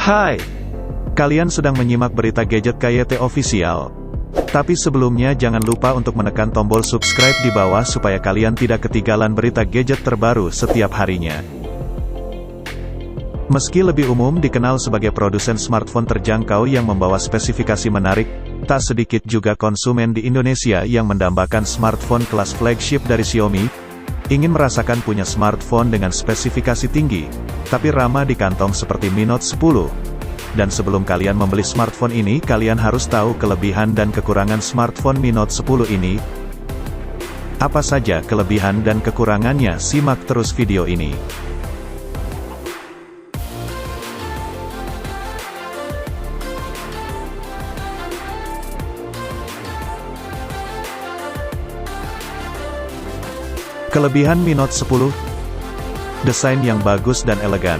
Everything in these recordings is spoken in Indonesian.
Hai, kalian sedang menyimak berita gadget KYT Official. Tapi sebelumnya jangan lupa untuk menekan tombol subscribe di bawah supaya kalian tidak ketinggalan berita gadget terbaru setiap harinya. Meski lebih umum dikenal sebagai produsen smartphone terjangkau yang membawa spesifikasi menarik, tak sedikit juga konsumen di Indonesia yang mendambakan smartphone kelas flagship dari Xiaomi, ingin merasakan punya smartphone dengan spesifikasi tinggi, tapi ramah di kantong seperti Mi Note 10. Dan sebelum kalian membeli smartphone ini, kalian harus tahu kelebihan dan kekurangan smartphone Mi Note 10 ini. Apa saja kelebihan dan kekurangannya? Simak terus video ini. Kelebihan Mi Note 10, desain yang bagus dan elegan.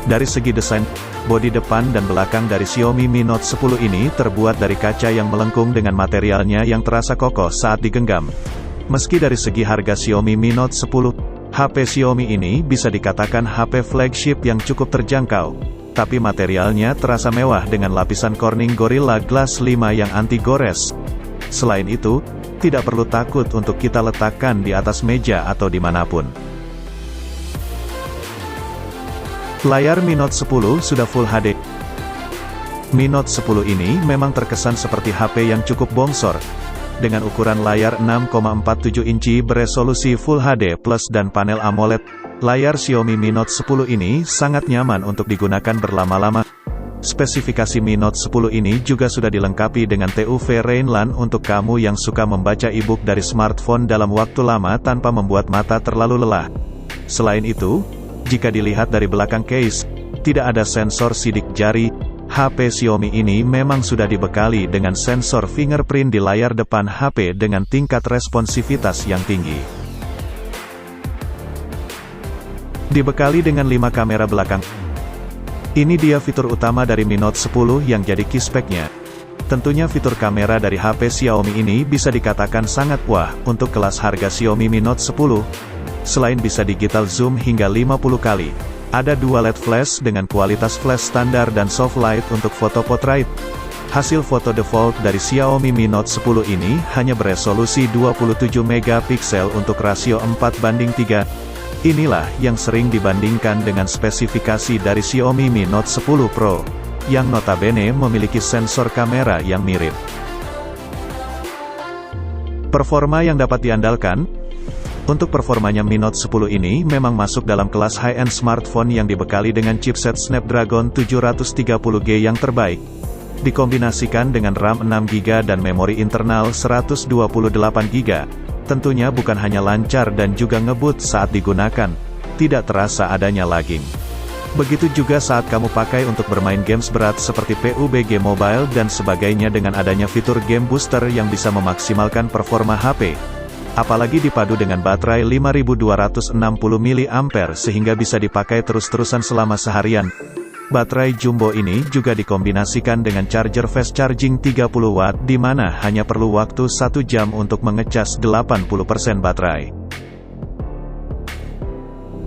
Dari segi desain, bodi depan dan belakang dari Xiaomi Mi Note 10 ini terbuat dari kaca yang melengkung dengan materialnya yang terasa kokoh saat digenggam. Meski dari segi harga Xiaomi Mi Note 10, HP Xiaomi ini bisa dikatakan HP flagship yang cukup terjangkau, tapi materialnya terasa mewah dengan lapisan Corning Gorilla Glass 5 yang anti gores. Selain itu, tidak perlu takut untuk kita letakkan di atas meja atau dimanapun. Layar Mi Note 10 sudah Full HD. Mi Note 10 ini memang terkesan seperti HP yang cukup bongsor. Dengan ukuran layar 6,47 inci beresolusi Full HD Plus dan panel AMOLED, layar Xiaomi Mi Note 10 ini sangat nyaman untuk digunakan berlama-lama. Spesifikasi Mi Note 10 ini juga sudah dilengkapi dengan TUV Rainland untuk kamu yang suka membaca e-book dari smartphone dalam waktu lama tanpa membuat mata terlalu lelah. Selain itu, jika dilihat dari belakang case, tidak ada sensor sidik jari. HP Xiaomi ini memang sudah dibekali dengan sensor fingerprint di layar depan HP dengan tingkat responsivitas yang tinggi. Dibekali dengan 5 kamera belakang. Ini dia fitur utama dari Mi Note 10 yang jadi key speknya. Tentunya fitur kamera dari HP Xiaomi ini bisa dikatakan sangat wah untuk kelas harga Xiaomi Mi Note 10. Selain bisa digital zoom hingga 50 kali, ada dua LED flash dengan kualitas flash standar dan soft light untuk foto portrait. Hasil foto default dari Xiaomi Mi Note 10 ini hanya beresolusi 27 megapiksel untuk rasio 4:3. Inilah yang sering dibandingkan dengan spesifikasi dari Xiaomi Mi Note 10 Pro, yang notabene memiliki sensor kamera yang mirip. Performa yang dapat diandalkan. Untuk performanya Mi Note 10 ini memang masuk dalam kelas high-end smartphone yang dibekali dengan chipset Snapdragon 730G yang terbaik. Dikombinasikan dengan RAM 6GB dan memori internal 128GB. Tentunya bukan hanya lancar dan juga ngebut saat digunakan, tidak terasa adanya lagging. Begitu juga saat kamu pakai untuk bermain games berat seperti PUBG Mobile dan sebagainya dengan adanya fitur game booster yang bisa memaksimalkan performa HP. Apalagi dipadu dengan baterai 5260 mAh sehingga bisa dipakai terus-terusan selama seharian. Baterai jumbo ini juga dikombinasikan dengan charger fast charging 30 watt di mana hanya perlu waktu 1 jam untuk mengecas 80% baterai.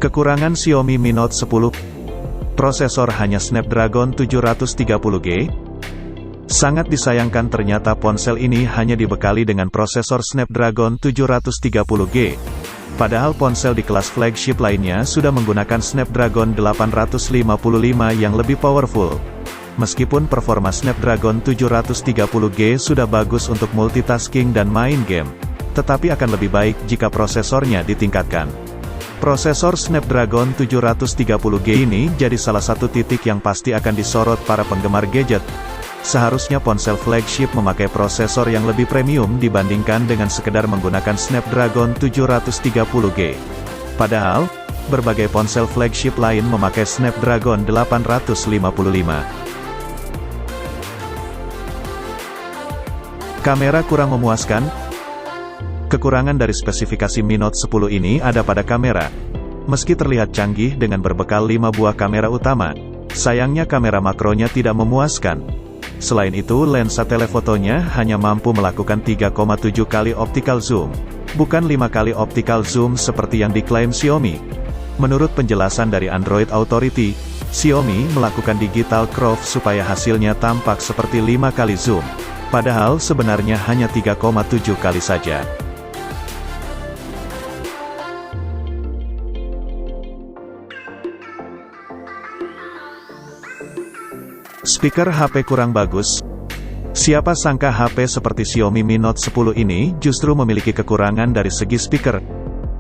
Kekurangan Xiaomi Mi Note 10, prosesor hanya Snapdragon 730G. Sangat disayangkan ternyata ponsel ini hanya dibekali dengan prosesor Snapdragon 730G. Padahal ponsel di kelas flagship lainnya sudah menggunakan Snapdragon 855 yang lebih powerful. Meskipun performa Snapdragon 730G sudah bagus untuk multitasking dan main game, tetapi akan lebih baik jika prosesornya ditingkatkan. Prosesor Snapdragon 730G ini jadi salah satu titik yang pasti akan disorot para penggemar gadget. Seharusnya ponsel flagship memakai prosesor yang lebih premium dibandingkan dengan sekedar menggunakan Snapdragon 730G. Padahal, berbagai ponsel flagship lain memakai Snapdragon 855. Kamera kurang memuaskan. Kekurangan dari spesifikasi Mi Note 10 ini ada pada kamera. Meski terlihat canggih dengan berbekal 5 buah kamera utama, sayangnya kamera makronya tidak memuaskan. Selain itu, lensa telefotonya hanya mampu melakukan 3,7 kali optical zoom, bukan 5 kali optical zoom seperti yang diklaim Xiaomi. Menurut penjelasan dari Android Authority, Xiaomi melakukan digital crop supaya hasilnya tampak seperti 5 kali zoom. Padahal sebenarnya hanya 3,7 kali saja. Speaker HP kurang bagus. Siapa sangka HP seperti Xiaomi Mi Note 10 ini justru memiliki kekurangan dari segi speaker.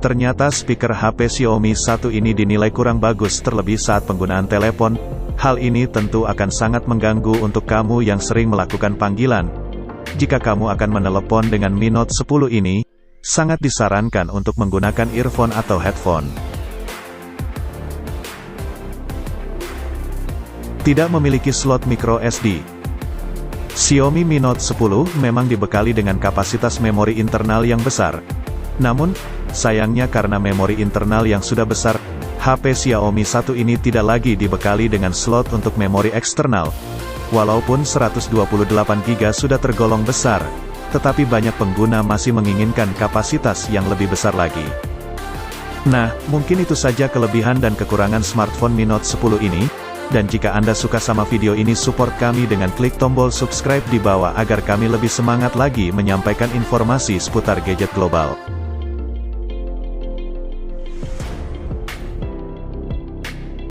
Ternyata speaker HP Xiaomi 1 ini dinilai kurang bagus terlebih saat penggunaan telepon. Hal ini tentu akan sangat mengganggu untuk kamu yang sering melakukan panggilan. Jika kamu akan menelepon dengan Mi Note 10 ini, sangat disarankan untuk menggunakan earphone atau headphone. Tidak memiliki slot micro SD. Xiaomi Mi Note 10 memang dibekali dengan kapasitas memori internal yang besar. Namun, sayangnya karena memori internal yang sudah besar, HP Xiaomi 1 ini tidak lagi dibekali dengan slot untuk memori eksternal. Walaupun 128GB sudah tergolong besar, tetapi banyak pengguna masih menginginkan kapasitas yang lebih besar lagi. Nah, mungkin itu saja kelebihan dan kekurangan smartphone Mi Note 10 ini. Dan jika Anda suka sama video ini, support kami dengan klik tombol subscribe di bawah agar kami lebih semangat lagi menyampaikan informasi seputar gadget global.